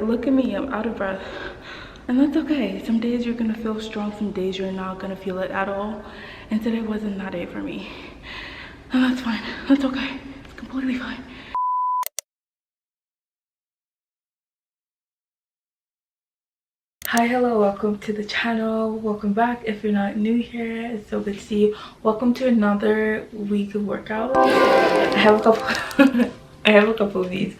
look at me, I'm out of breath. And that's okay. Some days you're gonna feel strong, some days you're not gonna feel it at all. And today wasn't that day for me. And that's fine, that's okay. It's completely fine. Hi, hello, welcome to the channel. Welcome back if you're not new here. It's so good to see you. Welcome to another week of workout. I have a couple of these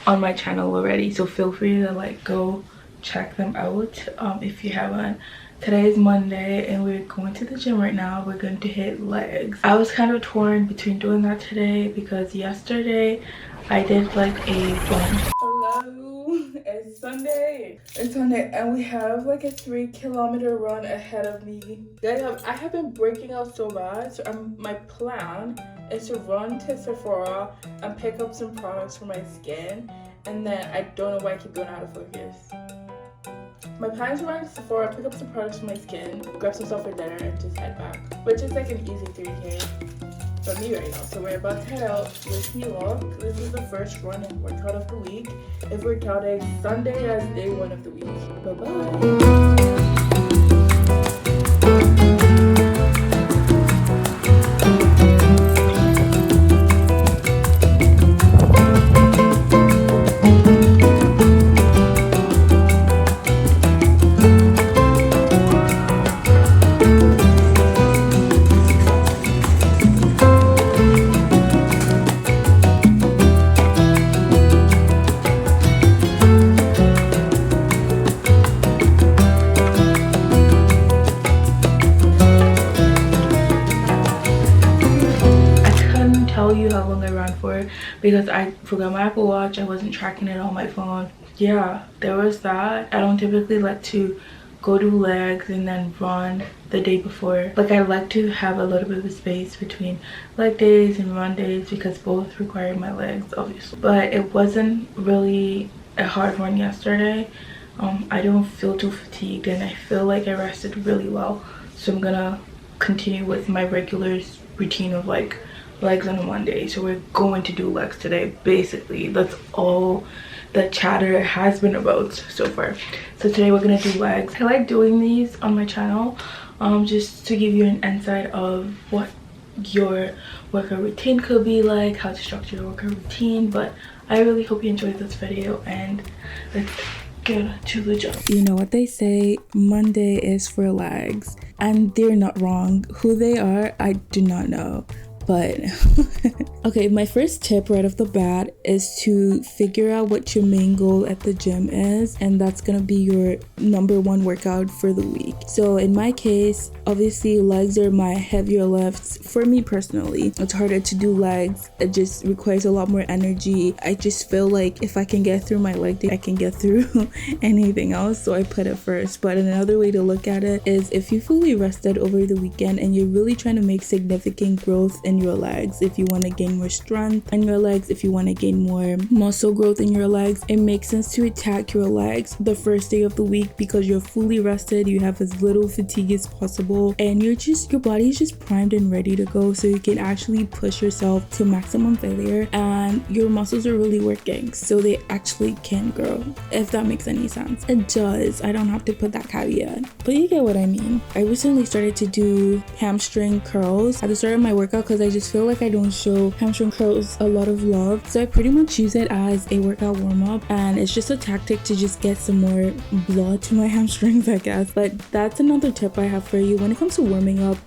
on my channel already, so feel free to like go check them out if you haven't. Today is Monday and we're going to the gym right now. We're going to hit legs. I was kind of torn between doing that today because yesterday I did like a run. Hello, it's Sunday. It's Sunday and we have like a 3-kilometer run ahead of me. Guys, I have been breaking out so bad, so my plan is to run to Sephora and pick up some products for my skin, and then I don't know why I keep going out of focus. My plan is to run to Sephora, pick up some products for my skin, grab some stuff for dinner, and just head back, which is like an easy 3K for me right now. So we're about to head out. Wish me luck. This is the first run and workout of the week. If we're counting Sunday as day 1 of the week. Bye-bye. You how long I ran for because I forgot my Apple Watch. I wasn't tracking it on my phone. Yeah, there was that. I don't typically like to go do legs and then run the day before. Like, I like to have a little bit of a space between leg days and run days because both require my legs, obviously. But it wasn't really a hard run yesterday. I don't feel too fatigued and I feel like I rested really well, so I'm gonna continue with my regular routine of like legs on a Monday. So we're going to do legs today. Basically, that's all the chatter has been about so far. So today we're gonna do legs. I like doing these on my channel just to give you an insight of what your workout routine could be like, how to structure your workout routine. But I really hope you enjoyed this video and let's get to the gym. You know what they say, Monday is for legs, and they're not wrong. Who they are, I do not know. But okay, my first tip right off the bat is to figure out what your main goal at the gym is, and that's gonna be your #1 workout for the week. So in my case, obviously legs are my heavier lifts. For me personally, it's harder to do legs. It just requires a lot more energy. I just feel like if I can get through my leg day, I can get through anything else, so I put it first. But another way to look at it is if you fully rested over the weekend and you're really trying to make significant growth in your legs, if you want to gain more strength in your legs, if you want to gain more muscle growth in your legs, it makes sense to attack your legs the first day of the week because you're fully rested, you have as little fatigue as possible, and your body is just primed and ready to go, so you can actually push yourself to maximum failure and your muscles are really working, so they actually can grow, if that makes any sense. It does. I don't have to put that caveat, but you get what I mean. I recently started to do hamstring curls at the start of my workout because I just feel like I don't show hamstring curls a lot of love, so I pretty much use it as a workout warm-up, and it's just a tactic to just get some more blood to my hamstrings, I guess. But that's another tip I have for you. When it comes to warming up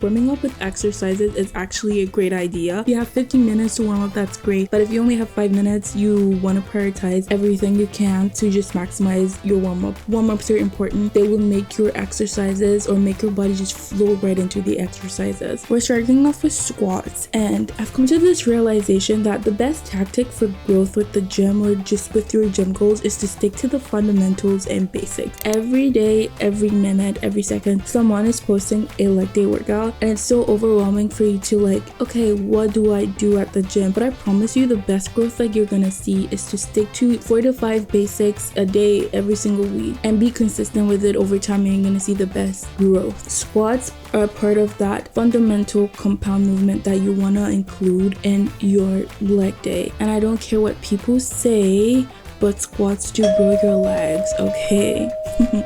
with exercises is actually a great idea. If you have 15 minutes to warm up, that's great, but if you only have 5 minutes, you want to prioritize everything you can to just maximize your warm-up. Warm-ups are important. They will make your exercises or make your body just flow right into the exercises. We're starting off with squats, and I've come to this realization that the best tactic for growth with the gym or just with your gym goals is to stick to the fundamentals and basics. Every day, every minute, every second, someone is posting a leg day workout, and it's so overwhelming for you to like, okay, what do I do at the gym? But I promise you the best growth that you're gonna see is to stick to 4 to 5 basics a day every single week and be consistent with it over time, and you're gonna see the best growth. Squats are part of that fundamental compound movement that you want to include in your leg day. And I don't care what people say, but squats do grow your legs, okay?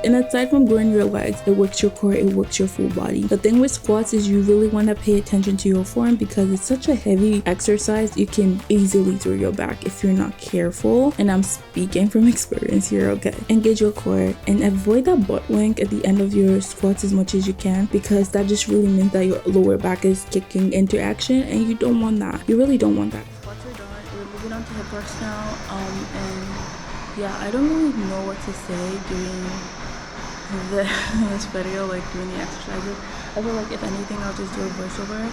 And aside from growing your legs, it works your core, it works your full body. The thing with squats is you really want to pay attention to your form because it's such a heavy exercise. You can easily throw your back if you're not careful, and I'm speaking from experience here, okay? Engage your core and avoid that butt wink at the end of your squats as much as you can, because that just really means that your lower back is kicking into action, and you don't want that. You really don't want that. Squats are done. We're moving on to hip thrusts now. And yeah, I don't really know what to say during this video, like doing the exercises. I feel like if anything, I'll just do a voiceover.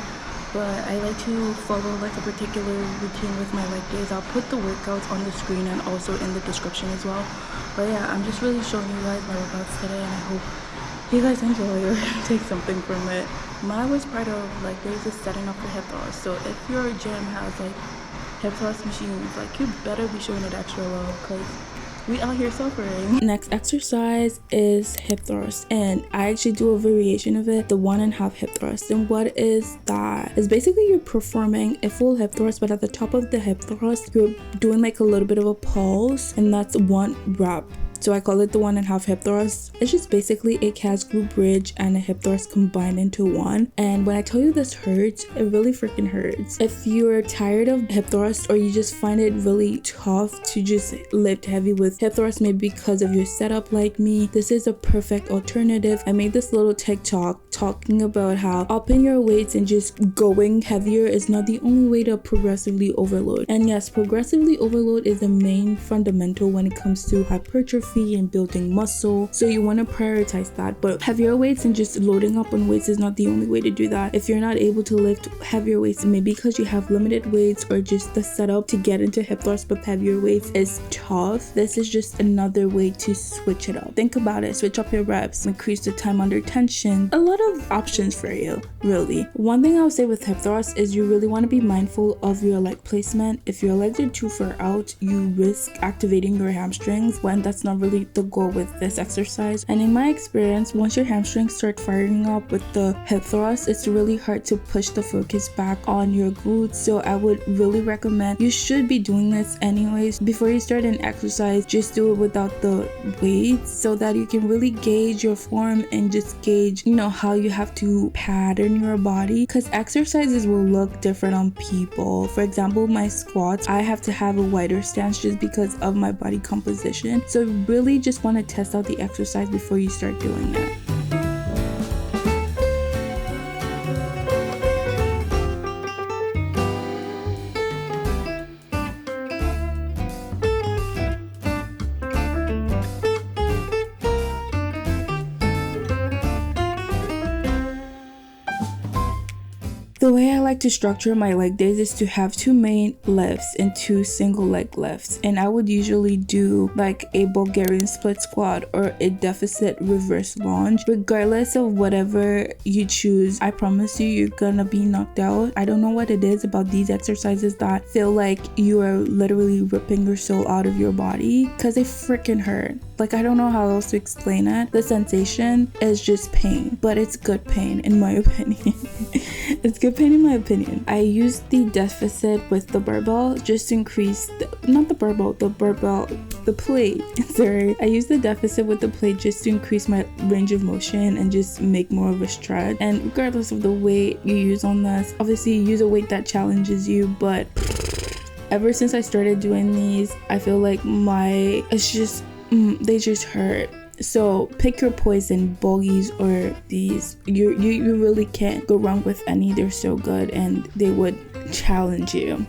But I like to follow like a particular routine with my leg days. I'll put the workouts on the screen and also in the description as well. But yeah, I'm just really showing you guys my workouts today, and I hope you guys enjoy or take something from it. My worst part of leg days is setting up the hip thrust. So if your gym has like hip thrust machines, like you better be showing it extra low, because we out here suffering. Next exercise is hip thrust, and I actually do a variation of it, the 1.5 hip thrust. And what is that? It's basically you're performing a full hip thrust, but at the top of the hip thrust you're doing like a little bit of a pulse, and that's 1 rep. So I call it the 1.5 hip thrust. It's just basically a calf glute bridge and a hip thrust combined into one. And when I tell you this hurts, it really freaking hurts. If you're tired of hip thrust, or you just find it really tough to just lift heavy with hip thrust, maybe because of your setup like me, this is a perfect alternative. I made this little TikTok talking about how upping your weights and just going heavier is not the only way to progressively overload. And yes, progressively overload is the main fundamental when it comes to hypertrophy and building muscle, so you want to prioritize that. But heavier weights and just loading up on weights is not the only way to do that. If you're not able to lift heavier weights, maybe because you have limited weights or just the setup to get into hip thrust with heavier weights is tough, this is just another way to switch it up. Think about it. Switch up your reps, increase the time under tension. A lot of options for you, really. One thing I would say with hip thrust is you really want to be mindful of your leg placement. If your legs are too far out, you risk activating your hamstrings, when that's not really the goal with this exercise. And in my experience, once your hamstrings start firing up with the hip thrust, it's really hard to push the focus back on your glutes. So I would really recommend, you should be doing this anyways. Before you start an exercise, just do it without the weights, so that you can really gauge your form and just gauge, you know, how you have to pattern your body, because exercises will look different on people. For example, my squats, I have to have a wider stance just because of my body composition. So really just want to test out the exercise before you start doing it. The way I like to structure my leg days is to have 2 main lifts and 2 single leg lifts. And I would usually do like a Bulgarian split squat or a deficit reverse lunge. Regardless of whatever you choose, I promise you're gonna be knocked out. I don't know what it is about these exercises that feel like you are literally ripping your soul out of your body, because they freaking hurt. Like, I don't know how else to explain it. The sensation is just pain, but it's good pain in my opinion. It's good pain in my opinion. I use the deficit with the barbell just to increase the plate. Sorry. I use the deficit with the plate just to increase my range of motion and just make more of a stretch. And regardless of the weight you use on this, obviously you use a weight that challenges you, but ever since I started doing these, I feel like they just hurt. So pick your poison, bogies or these. You really can't go wrong with any. They're so good and they would challenge you.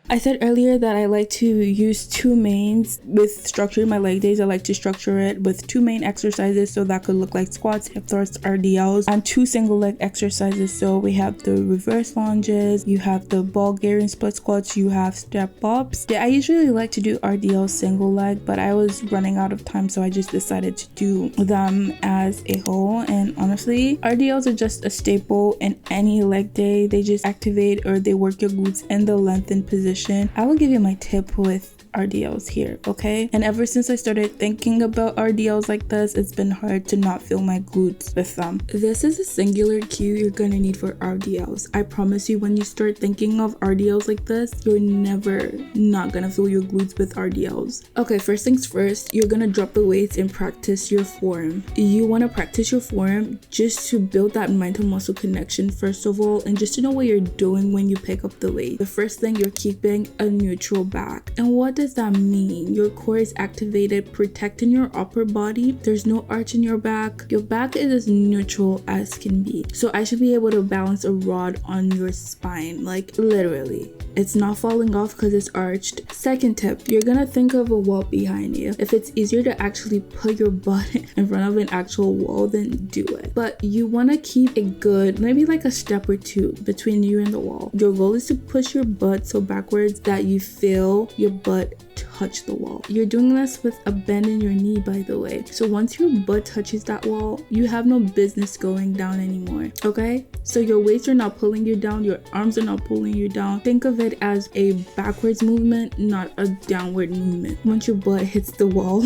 I said earlier that I like to use 2 mains with structuring my leg days. I like to structure it with 2 main exercises, so that could look like squats, hip thrusts, RDLs, and 2 single leg exercises. So we have the reverse lunges, you have the Bulgarian split squats, you have step ups. Yeah, I usually like to do RDL single leg, but I was running out of time, so I just decided to do them as a whole. And honestly, RDLs are just a staple in any leg day. They just activate or they work your glutes in the lengthened position position. I will give you my tip with RDLs here, okay? And ever since I started thinking about RDLs like this, it's been hard to not feel my glutes with them. This is a singular cue you're gonna need for RDLs. I promise you, when you start thinking of RDLs like this, you're never not gonna feel your glutes with RDLs. Okay, first things first, you're gonna drop the weights and practice your form. You wanna practice your form just to build that mental muscle connection first of all, and just to know what you're doing when you pick up the weight. The first thing, you're keeping a neutral back. And what does that mean? Your core is activated, protecting your upper body. There's no arch in your back. Your back is as neutral as can be. So I should be able to balance a rod on your spine, like literally. It's not falling off because it's arched. Second tip, you're gonna think of a wall behind you. If it's easier to actually put your butt in front of an actual wall, then do it. But you wanna keep a good, maybe like a step or two between you and the wall. Your goal is to push your butt so backwards that you feel your butt touch the wall. You're doing this with a bend in your knee, by the way. So once your butt touches that wall, you have no business going down anymore, okay? So your weights are not pulling you down, your arms are not pulling you down. Think of it as a backwards movement, not a downward movement. Once your butt hits the wall,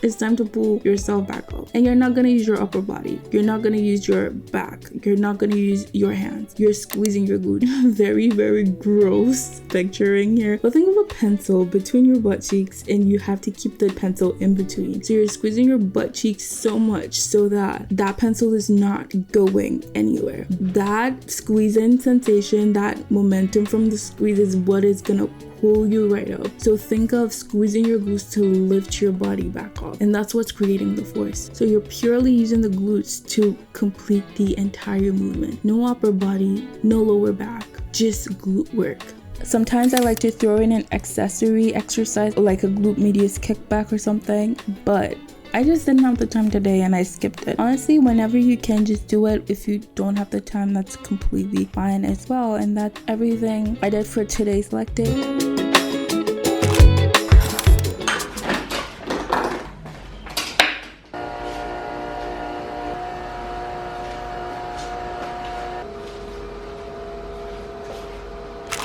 it's time to pull yourself back up. And you're not gonna use your upper body. You're not gonna use your back. You're not gonna use your hands. You're squeezing your glute. Very, very gross picturing here. But think of a pencil between your butt cheeks, and you have to keep the pencil in between. So you're squeezing your butt cheeks so much so that that pencil is not going anywhere. That squeeze-in sensation, that momentum from the squeeze is what is gonna pull you right up. So think of squeezing your glutes to lift your body back up, and that's what's creating the force. So you're purely using the glutes to complete the entire movement. No upper body, no lower back, just glute work. Sometimes I like to throw in an accessory exercise like a glute medius kickback or something, but I just didn't have the time today and I skipped it. Honestly, whenever you can, just do it. If you don't have the time, that's completely fine as well. And that's everything I did for today's leg day.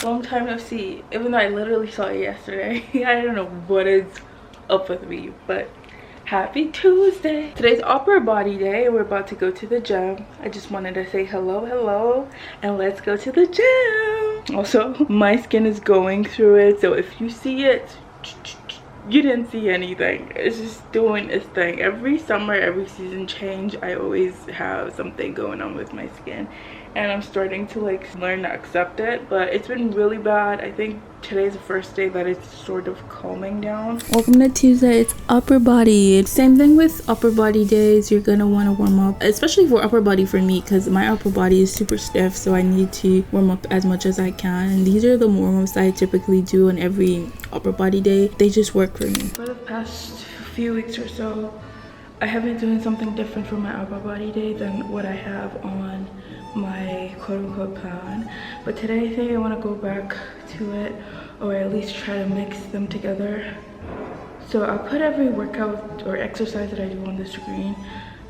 Long time no see, even though I literally saw it yesterday. I don't know what is up with me, but happy Tuesday. Today's upper body day. We're about to go to the gym. I just wanted to say hello, and let's go to the gym. Also, my skin is going through it, so if you see it, you didn't see anything. It's just doing its thing. Every summer, every season change, I always have something going on with my skin, and I'm starting to like learn to accept it, but it's been really bad. I think today's the first day that it's sort of calming down. Welcome to Tuesday. It's upper body. It's same thing with upper body days. You're gonna want to warm up, especially for upper body for me, because my upper body is super stiff, so I need to warm up as much as I can. And these are the warm-ups I typically do on every upper body day. They just work for me. For the past few weeks or so, I have been doing something different for my upper body day than what I have on my quote-unquote plan, but today I think I want to go back to it, or at least try to mix them together. So I'll put every workout or exercise that I do on the screen,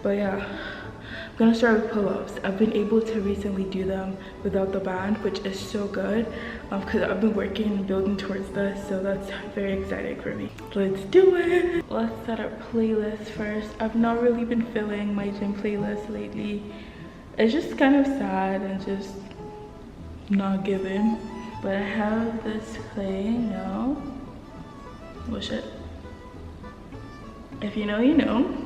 but yeah, I'm gonna start with pull-ups. I've been able to recently do them without the band, which is so good because I've been working and building towards this, so that's very exciting for me. Let's do it. Let's set our playlist first. I've not really been filling my gym playlist lately. It's just kind of sad and just not giving, but I have this playing now. Oh shit. If you know, you know.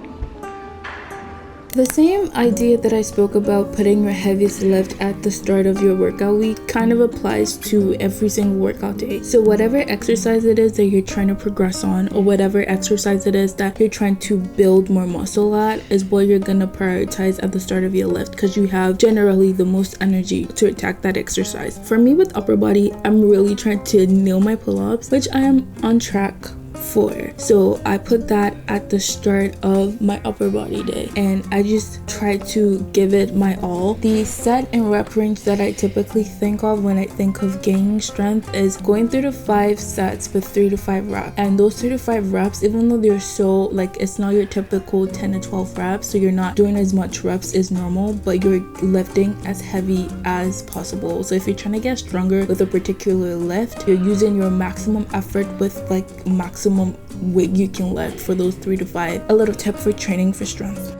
The same idea that I spoke about putting your heaviest lift at the start of your workout week kind of applies to every single workout day. So whatever exercise it is that you're trying to progress on, or whatever exercise it is that you're trying to build more muscle at, is what you're gonna prioritize at the start of your lift, because you have generally the most energy to attack that exercise. For me with upper body, I'm really trying to nail my pull-ups, which I am on track 4. So I put that at the start of my upper body day, and I just try to give it my all. The set and rep range that I typically think of when I think of gaining strength is going through the 5 sets with 3 to 5 reps. And those 3 to 5 reps, even though they're so like, it's not your typical 10 to 12 reps, so you're not doing as much reps as normal, but you're lifting as heavy as possible. So if you're trying to get stronger with a particular lift, you're using your maximum effort with like maximum weight you can lift for those 3 to 5. A little tip for training for strength.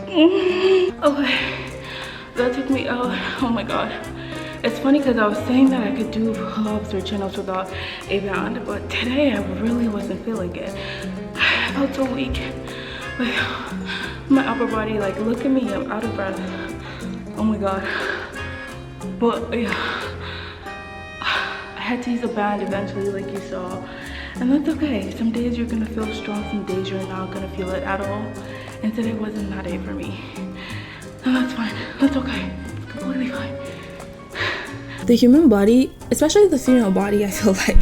Okay, that took me out. Oh my god. It's funny because I was saying that I could do pull-ups or chin-ups without a band, but today I really wasn't feeling it. I felt so weak. Like, my upper body, like, look at me, I'm out of breath. Oh my god. But yeah, I had to use a band eventually, like you saw, and that's okay. Some days you're gonna feel strong, some days you're not gonna feel it at all, and today wasn't that day for me. And that's fine, that's okay, it's completely fine. The human body, especially the female body, I feel like,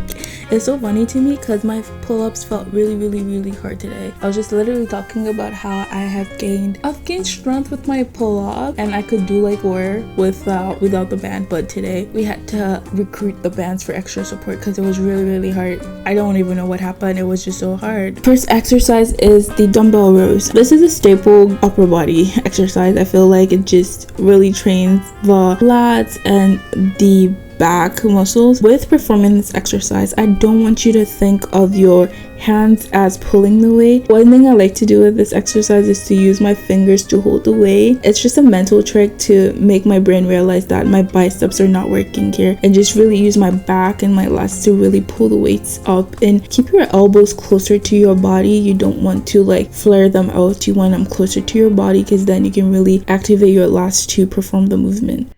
it's so funny to me because my pull-ups felt really hard today. I was just literally talking about how I've gained strength with my pull-up, and I could do like 4 without the band, but today we had to recruit the bands for extra support because it was really hard. I don't even know what happened, it was just so hard. First exercise is the dumbbell rows. This is a staple upper body exercise. I feel like it just really trains the lats and the back muscles. With performing this exercise, I don't want you to think of your hands as pulling the weight. One thing I like to do with this exercise is to use my fingers to hold the weight. It's just a mental trick to make my brain realize that my biceps are not working here, and just really use my back and my lats to really pull the weights up, and keep your elbows closer to your body. You don't want to like flare them out, you want them closer to your body because then you can really activate your lats to perform the movement.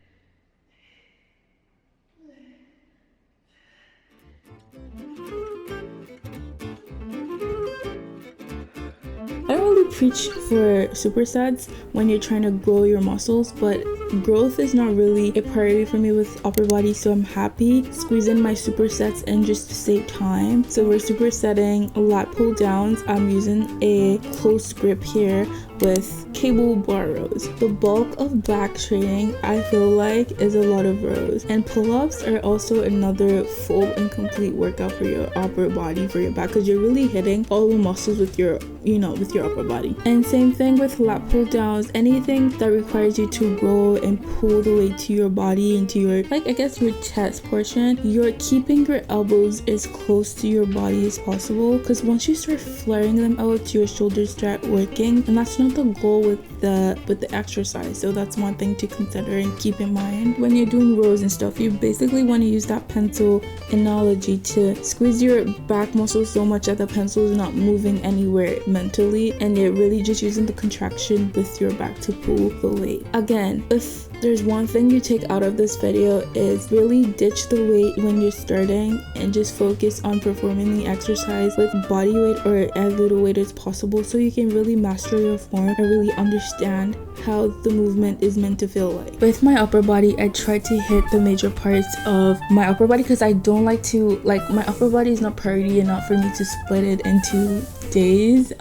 I don't really preach for supersets when you're trying to grow your muscles, but growth is not really a priority for me with upper body, so I'm happy squeezing my supersets in just to save time. So we're supersetting lat pull downs. I'm using a close grip here with cable bar rows. The bulk of back training, I feel like, is a lot of rows, and pull-ups are also another full and complete workout for your upper body, for your back, because you're really hitting all the muscles with your upper body. And same thing with lat pull downs. Anything that requires you to roll and pull the weight to your body, into your, like, I guess your chest portion, you're keeping your elbows as close to your body as possible, because once you start flaring them out, your shoulders start working, and that's not the goal with the exercise. So that's one thing to consider and keep in mind when you're doing rows and stuff. You basically want to use that pencil analogy to squeeze your back muscles so much that the pencil is not moving anywhere mentally, and you're really just using the contraction with your back to pull the weight. Again, if there's one thing you take out of this video, is really ditch the weight when you're starting and just focus on performing the exercise with body weight or as little weight as possible, so you can really master your form and really understand how the movement is meant to feel like. With my upper body, I try to hit the major parts of my upper body because I don't like to, like, my upper body is not priority enough for me to split it into days.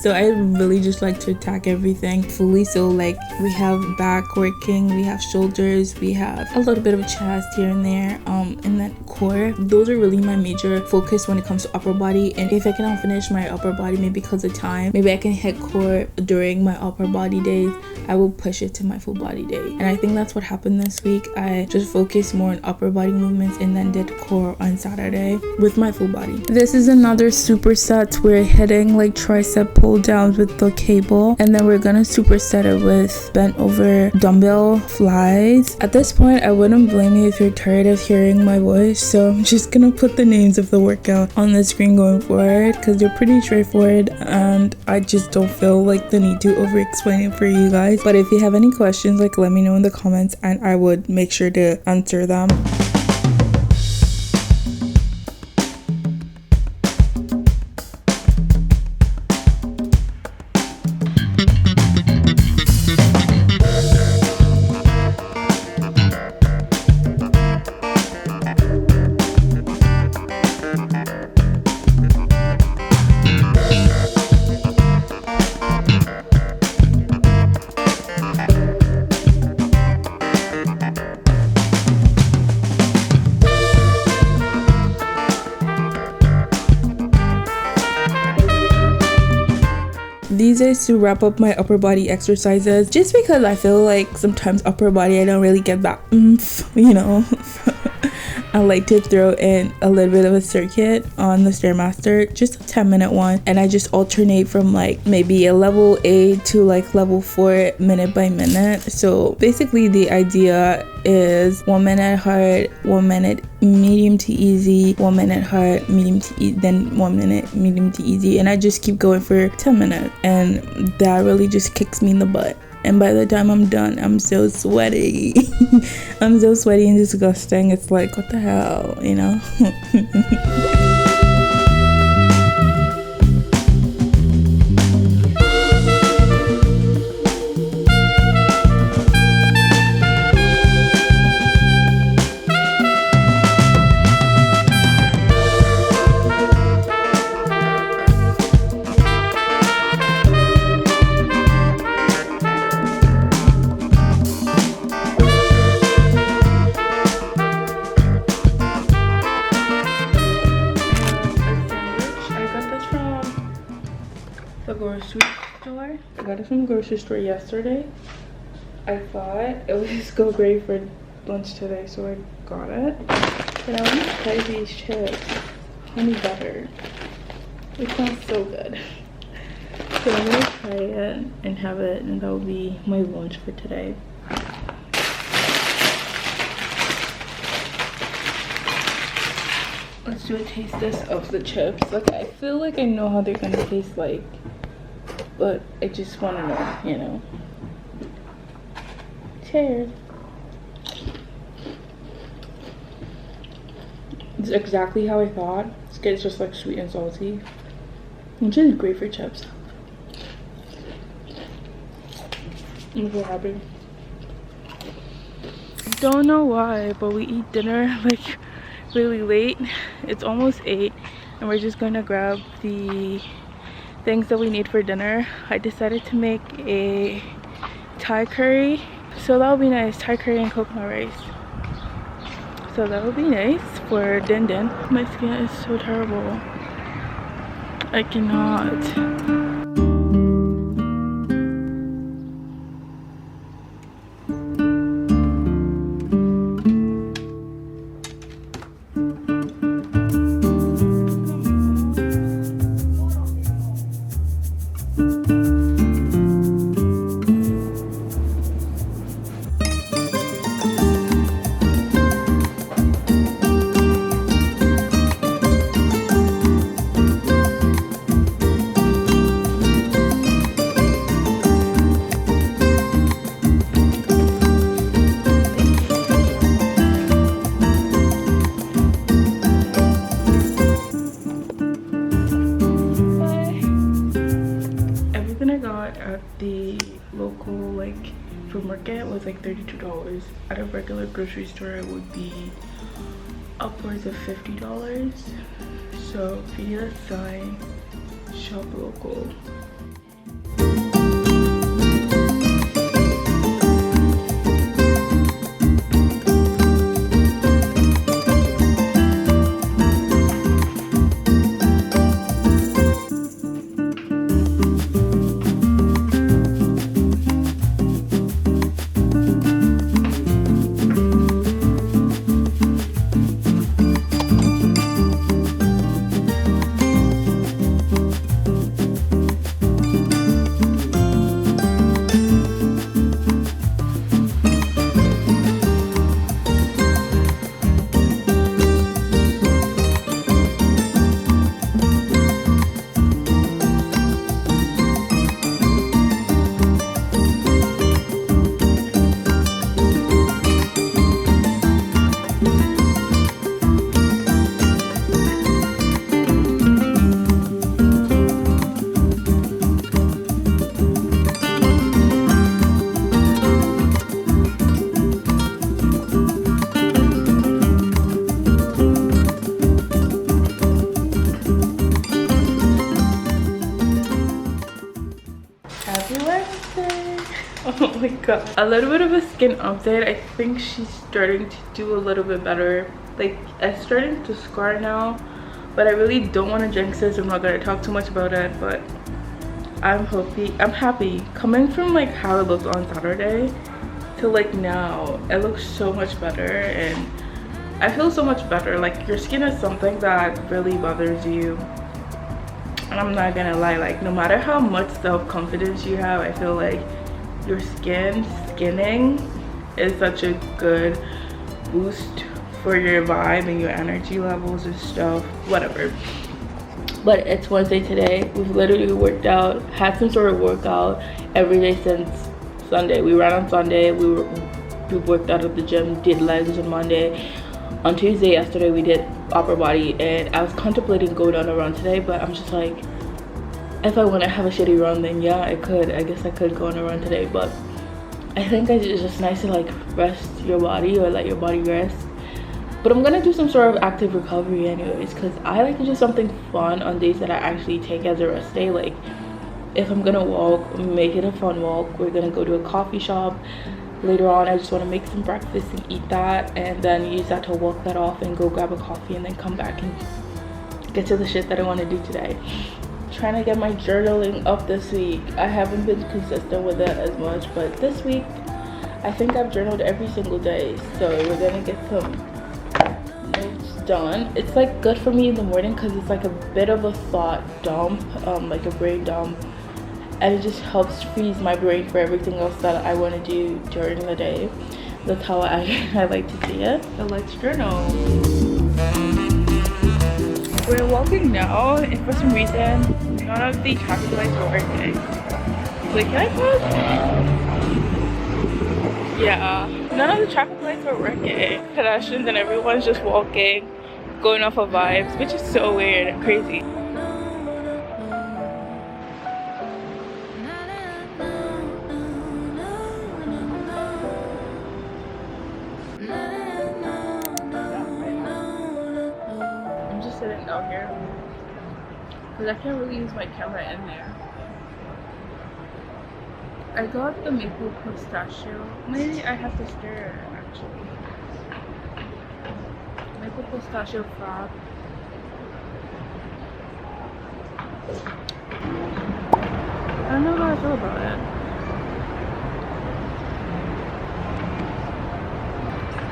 So I really just like to attack everything fully. So like, we have back working, we have shoulders, we have a little bit of chest here and there, and then core. Those are really my major focus when it comes to upper body. And if I cannot finish my upper body, maybe because of time, maybe I can hit core during my upper body days, I will push it to my full body day. And I think that's what happened this week. I just focused more on upper body movements and then did core on Saturday with my full body. This is another superset. We're hitting like tricep pull downs with the cable, and then we're gonna superset it with bent over dumbbell flies. At this point, I wouldn't blame you if you're tired of hearing my voice, so I'm just gonna put the names of the workout on the screen going forward because they're pretty straightforward, and I just don't feel like the need to over explain it for you guys. But if you have any questions, like, let me know in the comments and I would make sure to answer them. these days to wrap up my upper body exercises, just because I feel like sometimes upper body I don't really get that oomph, you know. I like to throw in a little bit of a circuit on the stairmaster, just a 10-minute one, and I just alternate from like maybe a level 8 to like level 4 minute by minute. So basically the idea is 1 minute hard, 1 minute medium to easy, 1 minute hard, medium to easy, then 1 minute medium to easy, and I just keep going for 10 minutes, and that really just kicks me in the butt. And by the time I'm done, I'm so sweaty. I'm so sweaty and disgusting. It's like, what the hell, you know? Grocery store. I got it from the grocery store yesterday. I thought it would go great for lunch today, so I got it. And I want to try these chips. Honey butter. It sounds so good. So I'm gonna try it and have it, and that will be my lunch for today. Let's do a taste test of the chips. Like, I feel like I know how they're gonna taste like, but I just want to know, you know. Cheers. It's exactly how I thought. It's just like sweet and salty, which is great for chips. I'm so happy. Don't know why, but we eat dinner like really late. It's almost 8, and we're just gonna grab the things that we need for dinner. I decided to make a Thai curry, so that'll be nice. Thai curry and coconut rice, so that'll be nice for din din. My skin is so terrible. I cannot. At the local like food market was like $32. At a regular grocery store it would be upwards of $50. So if you need a sign, shop local. Oh my god. A little bit of a skin update. I think she's starting to do a little bit better. Like, it's starting to scar now, but I really don't want to jinx it, so I'm not going to talk too much about it. But I'm happy. Coming from like how it looked on Saturday to like now, it looks so much better and I feel so much better. Like your skin is something that really bothers you, and I'm not gonna lie, like no matter how much self-confidence you have, I feel like your skinning is such a good boost for your vibe and your energy levels and stuff, whatever. But it's Wednesday today. We've literally worked out, had some sort of workout every day since Sunday. We ran on Sunday, we worked out at the gym, did legs on Monday. On Tuesday, yesterday, we did upper body, and I was contemplating going on a run today, but I'm just like, if I want to have a shitty run, then yeah, I guess I could go on a run today. But I think it's just nice to like rest your body or let your body rest. But I'm gonna do some sort of active recovery anyways, because I like to do something fun on days that I actually take as a rest day. Like if I'm gonna walk, make it a fun walk. We're gonna go to a coffee shop later on. I just want to make some breakfast and eat that, and then use that to walk that off and go grab a coffee, and then come back and get to the shit that I want to do today. Trying to get my journaling up this week. I haven't been consistent with it as much, but this week I think I've journaled every single day, so we're gonna get some notes done. It's like good for me in the morning because it's like a bit of a thought dump, like a brain dump, and it just helps freeze my brain for everything else that I want to do during the day. That's how I like to see it. So let's journal. We're walking now, and for some reason none of the traffic lights were working. Wait, can I pause? Yeah, none of the traffic lights were working. Pedestrians and everyone's just walking, going off of vibes, which is so weird and crazy. I'm just sitting out here because I can't really use my camera in there. I got the maple pistachio. Maybe I have to stir it actually. Maple pistachio frap. I don't know how I feel about it.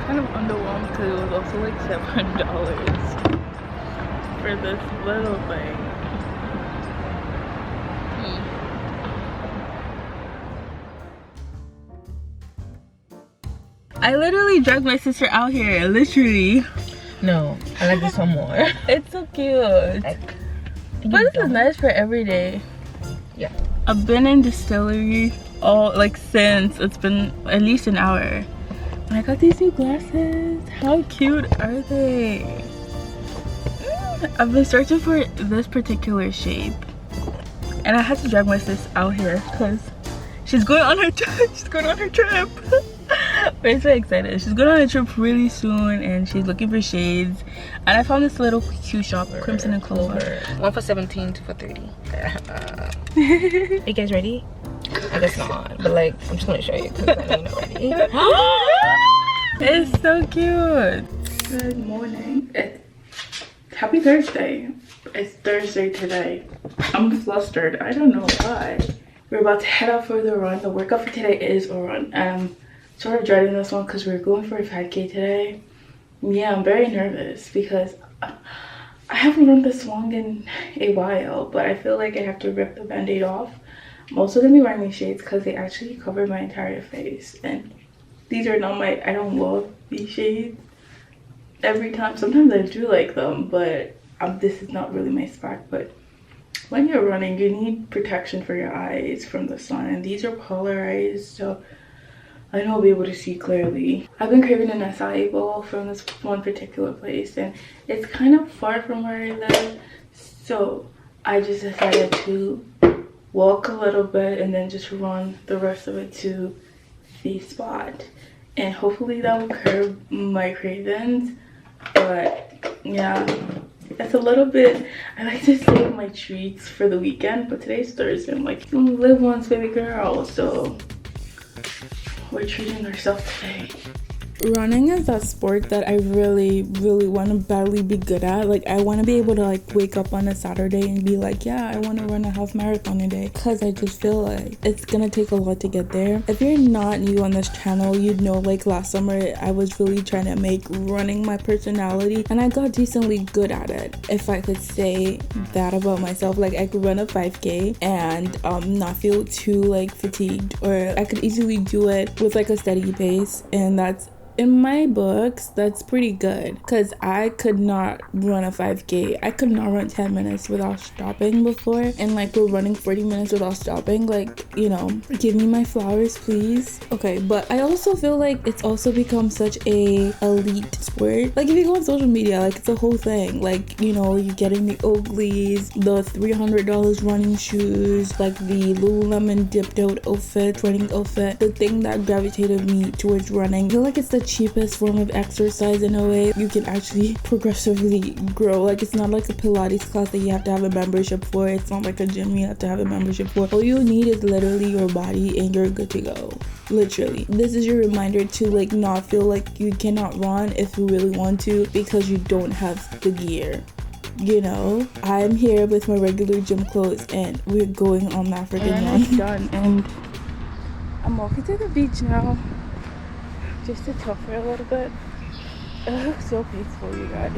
Kind of underwhelmed because it was also like $7 for this little thing. I literally dragged my sister out here, literally. No, I like this one more. It's so cute. But this is nice for every day. Yeah. I've been in distillery since it's been at least an hour. And I got these new glasses. How cute are they? I've been searching for this particular shape. And I had to drag my sis out here because she's going on her trip. We're so excited. She's going on a trip really soon, and she's looking for shades. And I found this little cute shop, Crimson and Clover. One for 17, two for 30. Are you guys ready? I guess not, but like I'm just gonna show you because I know you're not ready. It's so cute. Good morning. Happy Thursday. It's Thursday today. I'm flustered. I don't know why. We're about to head out for the run. The workout for today is a run. I'm sort of dreading this one because we're going for a 5K today. Yeah, I'm very nervous because I haven't run this long in a while, but I feel like I have to rip the band-aid off. I'm also gonna be wearing these shades because they actually cover my entire face, and these are not I don't love these shades every time. Sometimes I do like them, but this is not really my spot. But when you're running, you need protection for your eyes from the sun, and these are polarized, so I know I'll be able to see clearly. I've been craving an acai bowl from this one particular place, and it's kind of far from where I live, so I just decided to walk a little bit and then just run the rest of it to the spot, and hopefully that will curb my cravings. But yeah, it's a little bit, I like to save my treats for the weekend, but today's Thursday. I'm like, you only live once, baby girl, so we're treating ourselves today. Running is that sport that I really want to badly be good at. Like, I want to be able to like wake up on a Saturday and be like, yeah, I want to run a half marathon a day, because I just feel like it's gonna take a lot to get there. If you're not new on this channel, you'd know like last summer I was really trying to make running my personality, and I got decently good at it, if I could say that about myself. Like, I could run a 5k and not feel too like fatigued, or I could easily do it with like a steady pace, and that's, in my books, that's pretty good, because I could not run a 5k. I could not run 10 minutes without stopping before, and like we're running 40 minutes without stopping. Like, you know, give me my flowers, please. Okay, but I also feel like it's also become such a elite sport. Like, if you go on social media, like, it's a whole thing. Like, you know, you're getting the Oakleys, the $300 running shoes, like the Lululemon dipped out outfit, running outfit. The thing that gravitated me towards running, I feel like it's the cheapest form of exercise in a way. You can actually progressively grow. Like, it's not like a Pilates class that you have to have a membership for. It's not like a gym you have to have a membership for. All you need is literally your body and you're good to go. Literally, this is your reminder to like not feel like you cannot run if you really want to, because you don't have the gear. You know, I'm here with my regular gym clothes and we're going on that freaking run. I'm done and I'm walking to the beach now, just to chill for a little bit. It looks so peaceful, you guys.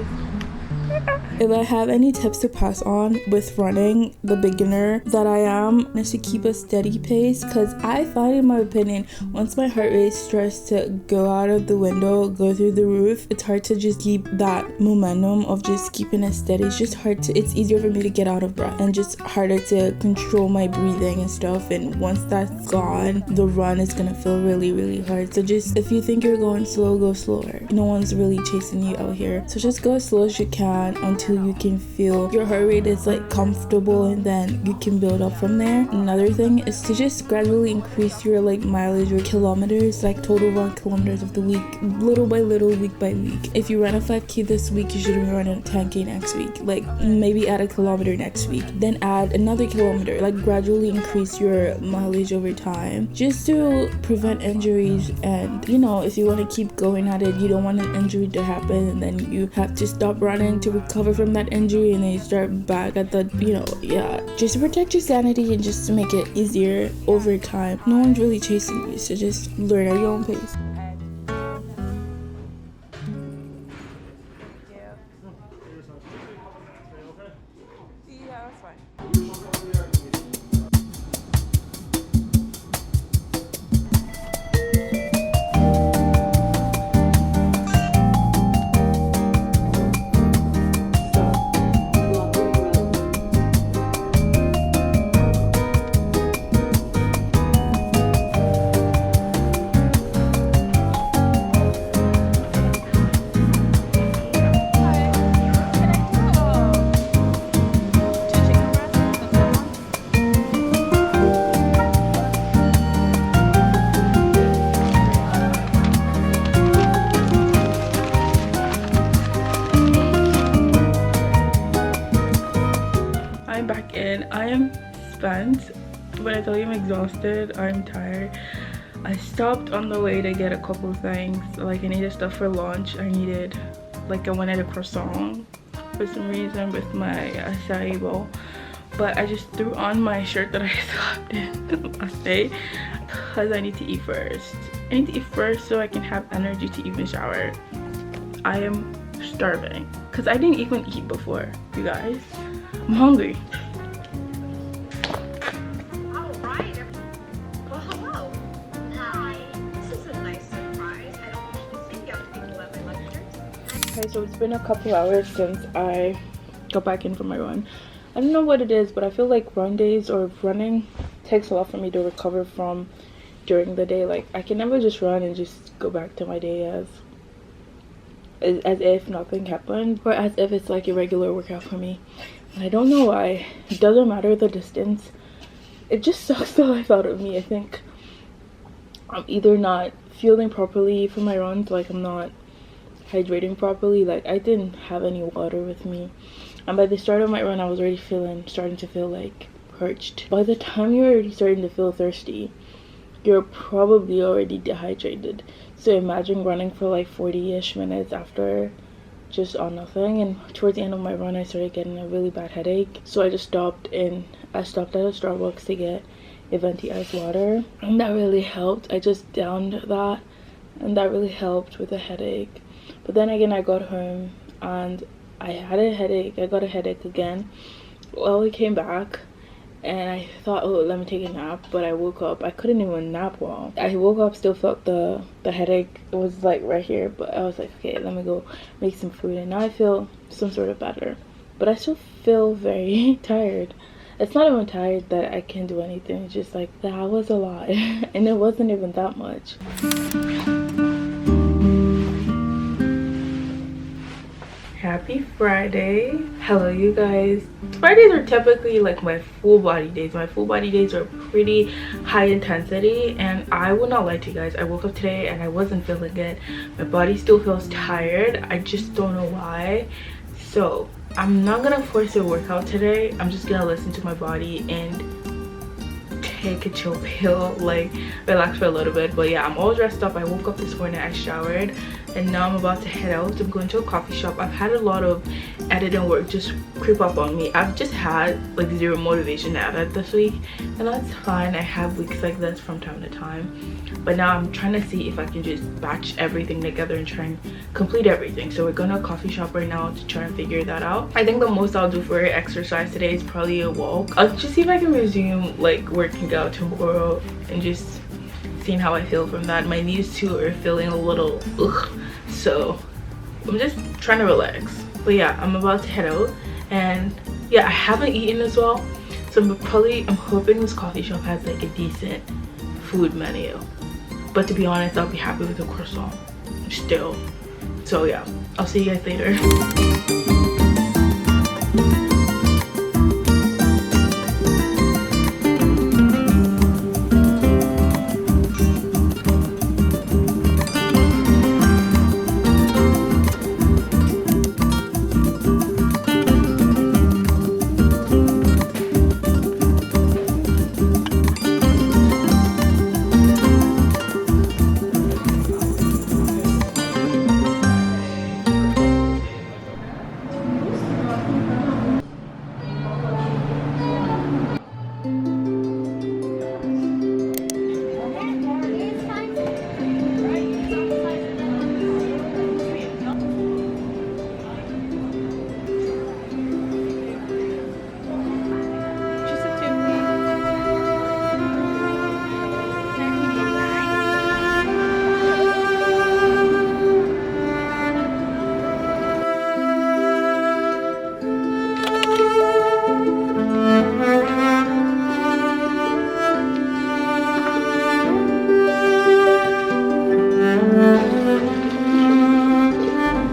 If I have any tips to pass on with running, the beginner that I am, is to keep a steady pace, because I find, in my opinion, once my heart rate starts to go out of the window, go through the roof, it's hard to just keep that momentum of just keeping it steady. It's just hard to, it's easier for me to get out of breath and just harder to control my breathing and stuff. And once that's gone, the run is gonna feel really hard. So just, if you think you're going slow, go slower. No one's really chasing you out here, so just go as slow as you can until you can feel your heart rate is like comfortable, and then you can build up from there. Another thing is to just gradually increase your like mileage or kilometers, like total run kilometers of the week, little by little, week by week. If you run a 5k this week, you should be running a 10k next week. Like, maybe add a kilometer next week, then add another kilometer. Like, gradually increase your mileage over time, just to prevent injuries. And you know, if you want to keep going at it, you don't want an injury to happen and then you have to stop running to recover from that injury, and then you start back at the, you know, yeah, just to protect your sanity and just to make it easier over time. No one's really chasing you, so just learn at your own pace. I am spent. When I tell you I'm exhausted, I'm tired. I stopped on the way to get a couple things. Like, I needed stuff for lunch. I wanted a croissant for some reason with my acai bowl. But I just threw on my shirt that I slept in last day because I need to eat first. I need to eat first so I can have energy to even shower. I am starving because I didn't even eat before, you guys. I'm hungry. Okay, so it's been a couple hours since I got back in from my run. I don't know what it is, but I feel like run days or running takes a lot for me to recover from during the day. Like, I can never just run and just go back to my day as if nothing happened, or as if it's like a regular workout for me. And I don't know why. It doesn't matter the distance. It just sucks the life out of me. I think I'm either not fueling properly for my runs, like I'm not hydrating properly. Like, I didn't have any water with me, and by the start of my run I was already starting to feel like parched. By the time you're already starting to feel thirsty, you're probably already dehydrated. So imagine running for like 40-ish minutes after just on nothing. And towards the end of my run, I started getting a really bad headache, so I just stopped at a Starbucks to get a venti ice water, and that really helped. I just downed that, and that really helped with the headache. But then again, I got home and I had a headache. I got a headache again. Well, we came back and I thought, oh, let me take a nap, but I woke up, I couldn't even nap well. I woke up, still felt the headache. It was like right here, but I was like, okay, let me go make some food, and now I feel some sort of better, but I still feel very tired. It's not even tired that I can't do anything, it's just like that was a lot and it wasn't even that much. Happy Friday. Hello you guys. Fridays are typically like my full body days. My full body days are pretty high intensity, and I will not lie to you guys, I woke up today and I wasn't feeling it. My body still feels tired. I just don't know why. So I'm not gonna force a workout today. I'm just gonna listen to my body and take a chill pill, like relax for a little bit. But yeah, I'm all dressed up. I woke up this morning, I showered, and now I'm about to head out. I'm going to a coffee shop. I've had a lot of editing work just creep up on me. I've just had like zero motivation to edit this week, and that's fine. I have weeks like this from time to time, but now I'm trying to see if I can just batch everything together and try and complete everything. So we're going to a coffee shop right now to try and figure that out. I think the most I'll do for exercise today is probably a walk. I'll just see if I can resume like working out tomorrow and just seeing how I feel from that. My knees too are feeling a little ugh, so I'm just trying to relax. But yeah, I'm about to head out, and yeah, I haven't eaten as well, so I'm hoping this coffee shop has like a decent food menu. But to be honest, I'll be happy with a croissant still. So yeah, I'll see you guys later.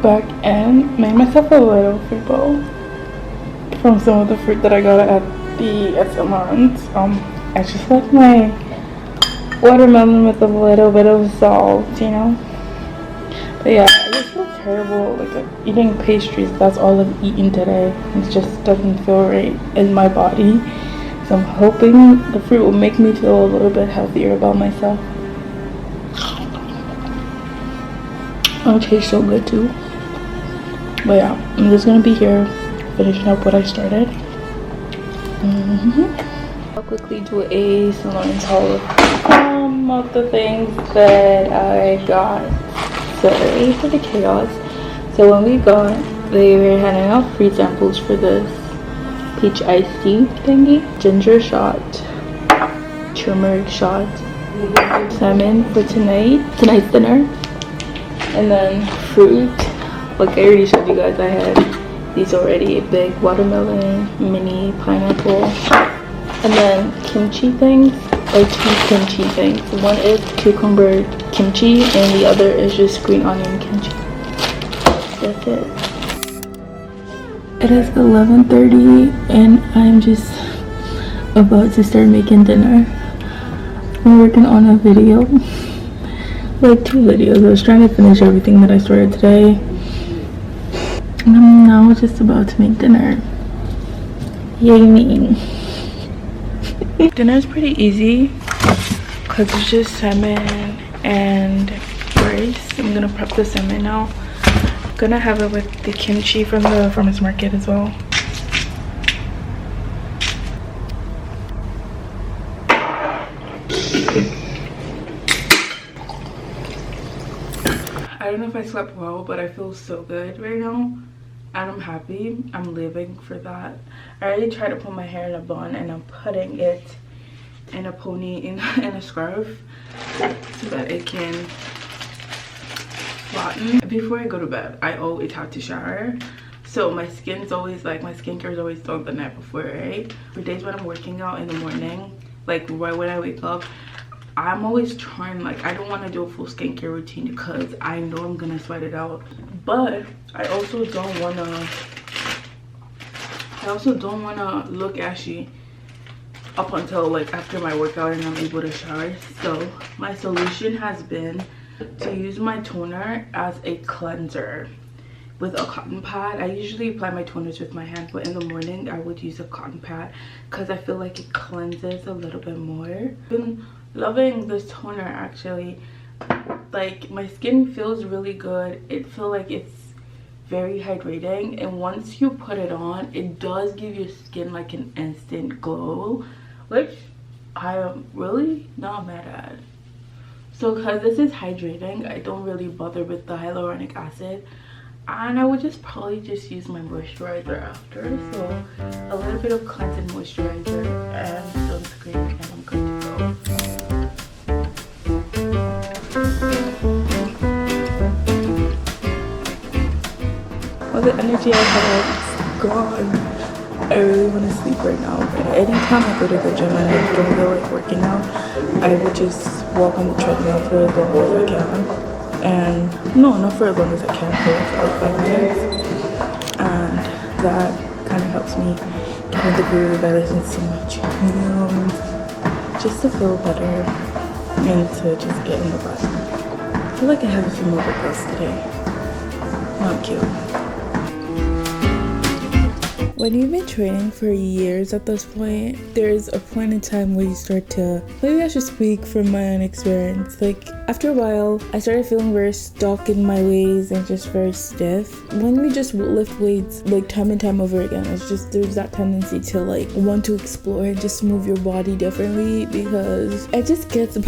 Back and made myself a little fruit bowl from some of the fruit that I got at the SMRs. I just like my watermelon with a little bit of salt, you know. But yeah, I just feel terrible like eating pastries. That's all I've eaten today. It just doesn't feel right in my body, so I'm hoping the fruit will make me feel a little bit healthier about myself. It'll taste so good too. But yeah, I'm just gonna be here finishing up what I started. I'll quickly do a salon haul of the things that I got. Sorry for the chaos. So when we got, they were handing out free samples for this peach iced tea thingy, ginger shot, turmeric shot, salmon for tonight's dinner, and then fruit. Like I already showed you guys, I had these already, a big watermelon, mini pineapple, and then kimchi things, like 2 kimchi things. One is cucumber kimchi and the other is just green onion kimchi. That's it. It is 11:30 and I'm just about to start making dinner. I'm working on a video, like 2 videos. I was trying to finish everything that I started today. I'm now just about to make dinner. Yay me. Dinner is pretty easy because it's just salmon and rice. I'm gonna prep the salmon now. I'm gonna have it with the kimchi from the farmer's market as well. I don't know if I slept well, but I feel so good right now. And I'm happy. I'm living for that. I already tried to put my hair in a bun, and I'm putting it in a pony in a scarf so that it can flatten. Before I go to bed, I always have to shower. So my skin's always like, my skincare is always done the night before, right? For days when I'm working out in the morning, like right when I wake up, I'm always trying, like, I don't want to do a full skincare routine because I know I'm gonna sweat it out. But I also don't wanna look ashy up until like after my workout and I'm able to shower. So my solution has been to use my toner as a cleanser with a cotton pad. I usually apply my toners with my hand, but in the morning I would use a cotton pad because I feel like it cleanses a little bit more. Been loving this toner actually. Like, my skin feels really good. It feels like it's very hydrating, and once you put it on, it does give your skin like an instant glow, which I am really not mad at. So because this is hydrating, I don't really bother with the hyaluronic acid, and I would just probably just use my moisturizer after. So a little bit of cleansing moisturizer and sunscreen, and I'm good to go. All the energy I had is gone. I really want to sleep right now, but anytime I go to the gym and I don't feel like working out, I would just walk on the treadmill for as long as I can. And no, not for as long as I can, for like 5 minutes. And that kind of helps me get in the groove. I listen to my tunes just to feel better and to just get in the body. I feel like I have a few more workouts today. Not cute. When you've been training for years at this point, there's a point in time where you start to, maybe I should speak from my own experience. Like, after a while, I started feeling very stuck in my ways and just very stiff. When we just lift weights like time and time over again, it's just, there's that tendency to like want to explore and just move your body differently because it just gets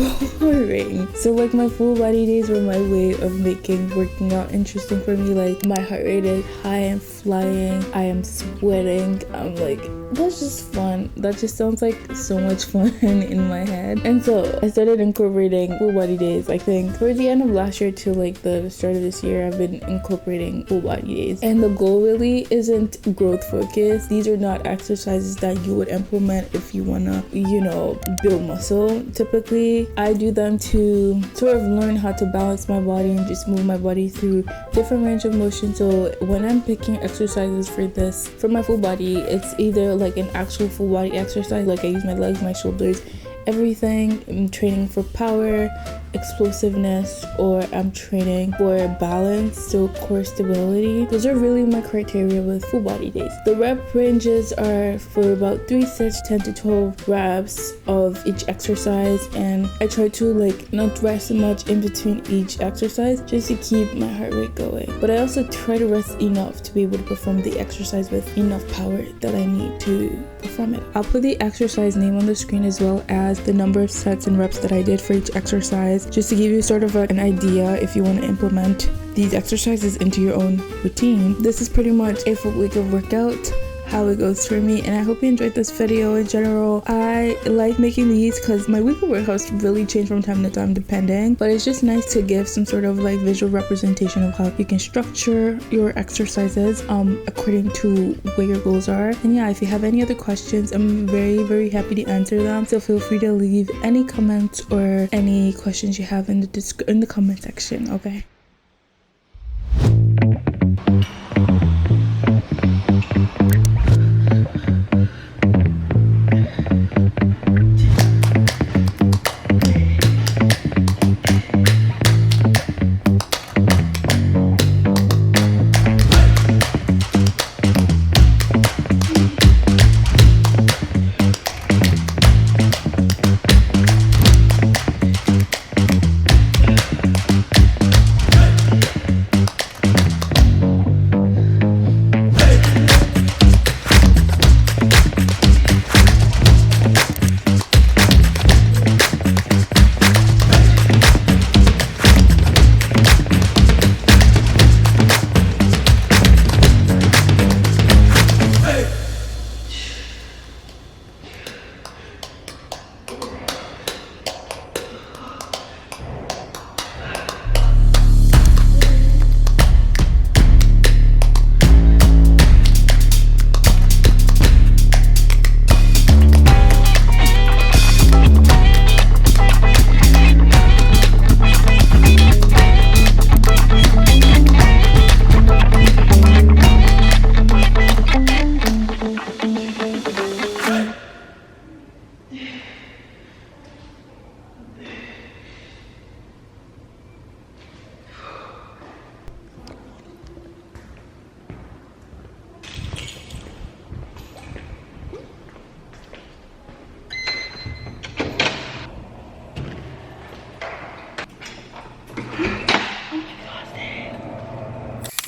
boring. So like my full body days were my way of making working out interesting for me. Like, my heart rate is high and flying, I am sweating. I'm like, that's just fun. That just sounds like so much fun in my head. And so I started incorporating full body days. I think towards the end of last year to like the start of this year, I've been incorporating full body days. And the goal really isn't growth focused. These are not exercises that you would implement if you wanna, you know, build muscle. Typically, I do them to sort of learn how to balance my body and just move my body through different range of motion. So when I'm picking exercises for this, for my full body, it's either like an actual full body exercise, like I use my legs, my shoulders, everything. I'm training for power, explosiveness, or I'm training for balance, so core stability. Those are really my criteria with full body days. The rep ranges are for about 3 sets, 10 to 12 reps of each exercise, and I try to like not rest much in between each exercise just to keep my heart rate going. But I also try to rest enough to be able to perform the exercise with enough power that I need to perform it. I'll put the exercise name on the screen as well as the number of sets and reps that I did for each exercise, just to give you sort of an idea if you want to implement these exercises into your own routine. This is pretty much a full week of workout, how it goes for me, and I hope you enjoyed this video. In general, I like making these because my weekly workouts really change from time to time depending, but it's just nice to give some sort of like visual representation of how you can structure your exercises according to where your goals are. And yeah, if you have any other questions, I'm very happy to answer them, so feel free to leave any comments or any questions you have in the comment section. Okay.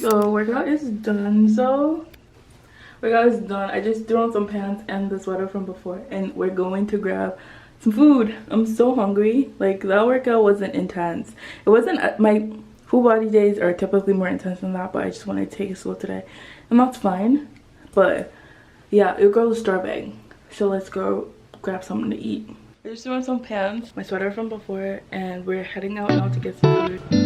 So workout is done. Workout is done. I just threw on some pants and the sweater from before, and we're going to grab some food. I'm so hungry. Like, that workout wasn't intense. It wasn't, my full body days are typically more intense than that, but I just wanted to take it slow today, and that's fine. But yeah, your girl is starving, so let's go grab something to eat. I just threw on some pants, my sweater from before, and we're heading out now to get some food.